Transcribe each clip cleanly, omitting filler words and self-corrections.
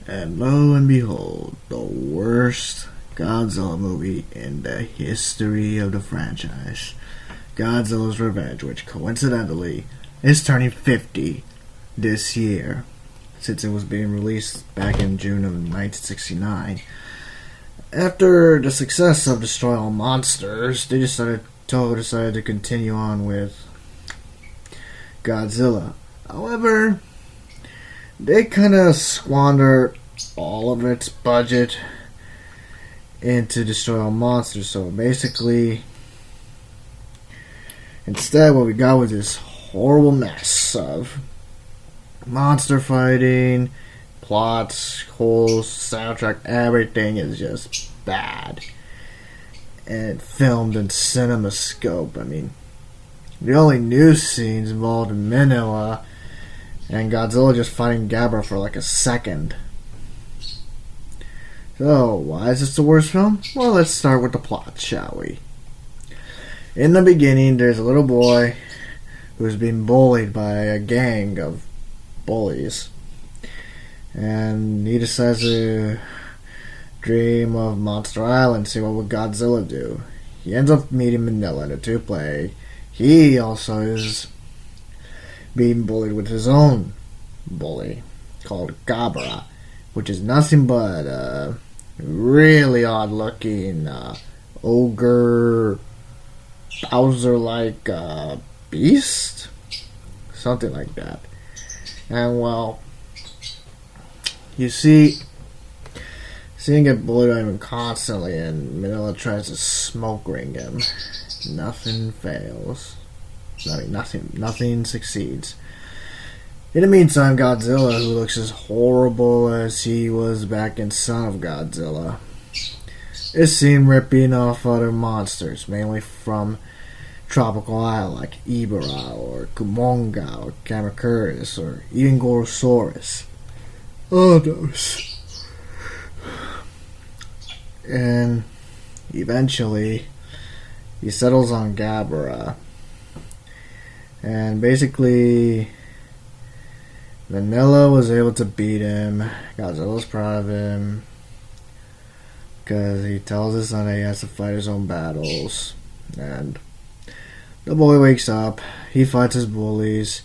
And lo and behold, the worst Godzilla movie in the history of the franchise. Godzilla's Revenge, which coincidentally is turning 50 this year, since it was being released back in June of 1969. After the success of Destroy All Monsters, they decided to continue on with Godzilla. However, they kind of squandered all of its budget into Destroy All Monsters. So basically, instead what we got was this horrible mess of monster fighting, plots, whole soundtrack, everything is just bad. And filmed in CinemaScope. I mean, the only new scenes involved in Manila and Godzilla just fighting Gabra for like a second. So, why is this the worst film? Well, let's start with the plot, shall we? In the beginning, there's a little boy who's being bullied by a gang of bullies. And he decides to dream of Monster Island, see what would Godzilla do. He ends up meeting Manila and the two play. He also is being bullied with his own bully called Gabra, which is nothing but a really odd looking ogre Bowser-like beast, something like that. And well, you see him get bullied on him constantly, and Manila tries to smoke ring him. Nothing fails. Nothing succeeds. In the meantime, Godzilla, who looks as horrible as he was back in Son of Godzilla, is seen ripping off other monsters, mainly from tropical islands like Ibara or Kumonga or Kamacuras or even Gorosaurus. All those. And eventually he settles on Gabra, and basically Manila was able to beat him. Godzilla's proud of him because he tells his son that he has to fight his own battles. And the boy wakes up, he fights his bullies,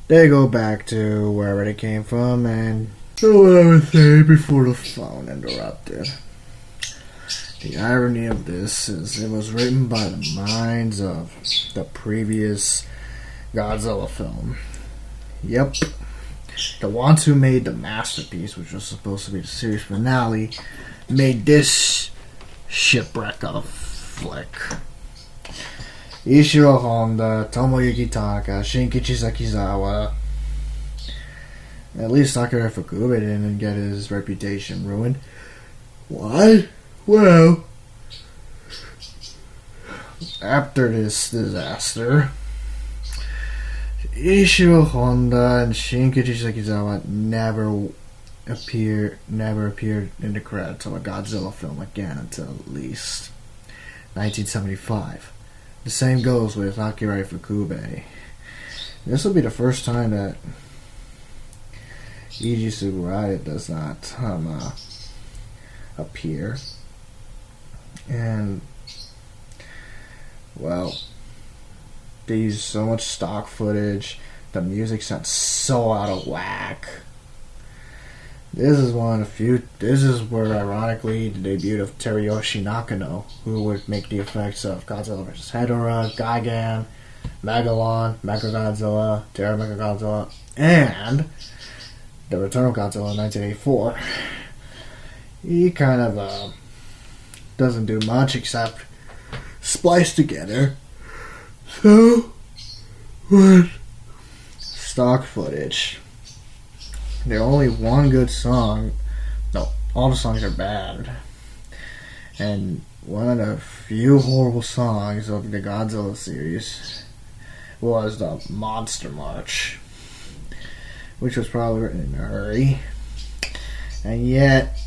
they go back to wherever they came from, and so what I would say before the phone interrupted. The irony of this is it was written by the minds of the previous Godzilla film. Yep. The ones who made the masterpiece, which was supposed to be the series finale, made this shipwreck of a flick. Ishiro Honda, Tomoyuki Tanaka, Shinkichi Sekizawa. At least Sakura Fukube didn't get his reputation ruined. Why? Well, after this disaster, Ishiro Honda and Shinkichi Sekizawa never appeared in the credits of a Godzilla film again until at least 1975. The same goes with Akira Ifukube. This will be the first time that Eiji Tsuburaya does not appear. And, well, they use so much stock footage. The music sounds so out of whack. This is one of the few. This is where, ironically, the debut of Teruyoshi Nakano, who would make the effects of Godzilla vs. Hedorah, Gigan, Megalon, Mechagodzilla, Terra Mechagodzilla, and The Return of Godzilla in 1984. He kind of doesn't do much except splice together. So, with stock footage, there's only one good song. No, all the songs are bad. And one of the few horrible songs of the Godzilla series was the Monster March, which was probably written in a hurry. And yet,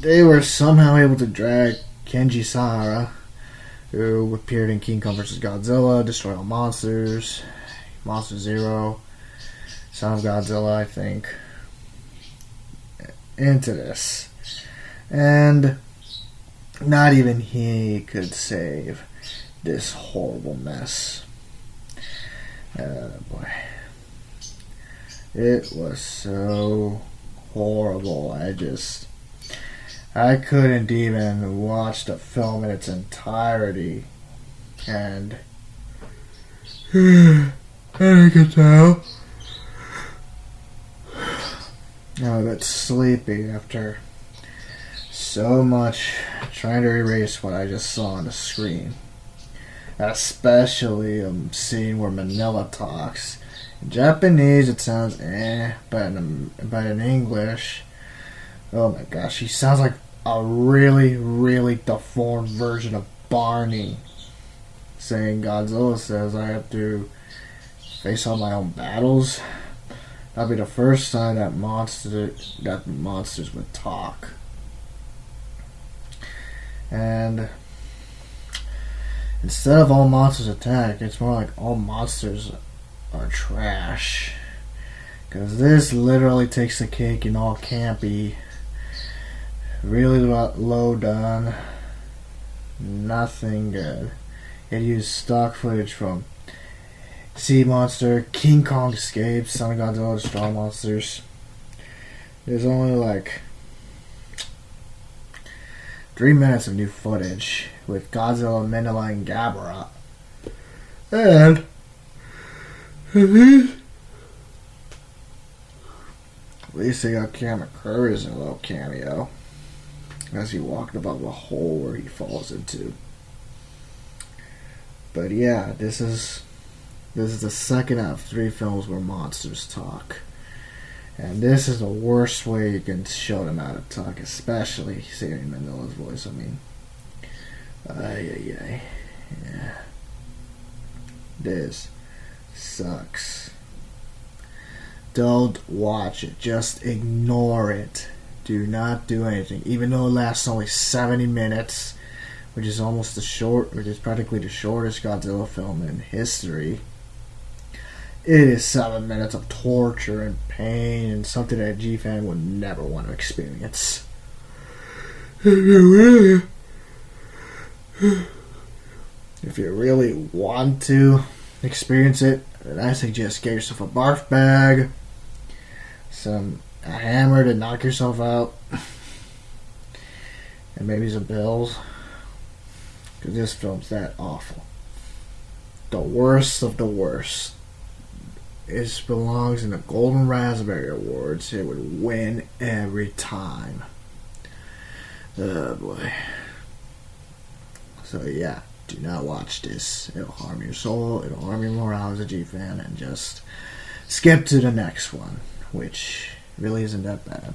they were somehow able to drag Kenji Sahara, who appeared in King Kong vs. Godzilla, Destroy All Monsters, Monster Zero, Son of Godzilla, I think, into this. And not even he could save this horrible mess. Boy. It was so horrible. I couldn't even watch the film in its entirety. And I could tell I'm a bit sleepy after so much trying to erase what I just saw on the screen. Especially a scene where Manila talks. In Japanese it sounds but in English, oh my gosh, he sounds like a really, really deformed version of Barney. Saying Godzilla says I have to face all my own battles. That'll be the first time that monsters would talk. And instead of all monsters attack, it's more like all monsters are trash. Because this literally takes the cake and all campy. Really low done. Nothing good. It used stock footage from Sea Monster, King Kong Escapes, Son of Godzilla, Straw Monsters. There's only like 3 minutes of new footage with Godzilla, Manila, and Gabara. And at least they got Kamakura's in a little cameo as he walked above a hole where he falls into. But yeah, this is the second out of 3 films where monsters talk. And this is the worst way you can show them how to talk, especially hearing Manila's voice. I mean, yeah. This sucks. Don't watch it. Just ignore it. Do not do anything. Even though it lasts only 70 minutes, which is practically the shortest Godzilla film in history. It is 7 minutes of torture and pain and something that a G-fan would never want to experience. If you really want to experience it, then I suggest get yourself a barf bag, a hammer to knock yourself out, and maybe some pills. Because this film's that awful. The worst of the worst. It belongs in the Golden Raspberry Awards. It would win every time. Oh boy. So yeah, do not watch this. It'll harm your soul, it'll harm your morale as a G fan, and just skip to the next one, which really isn't that bad.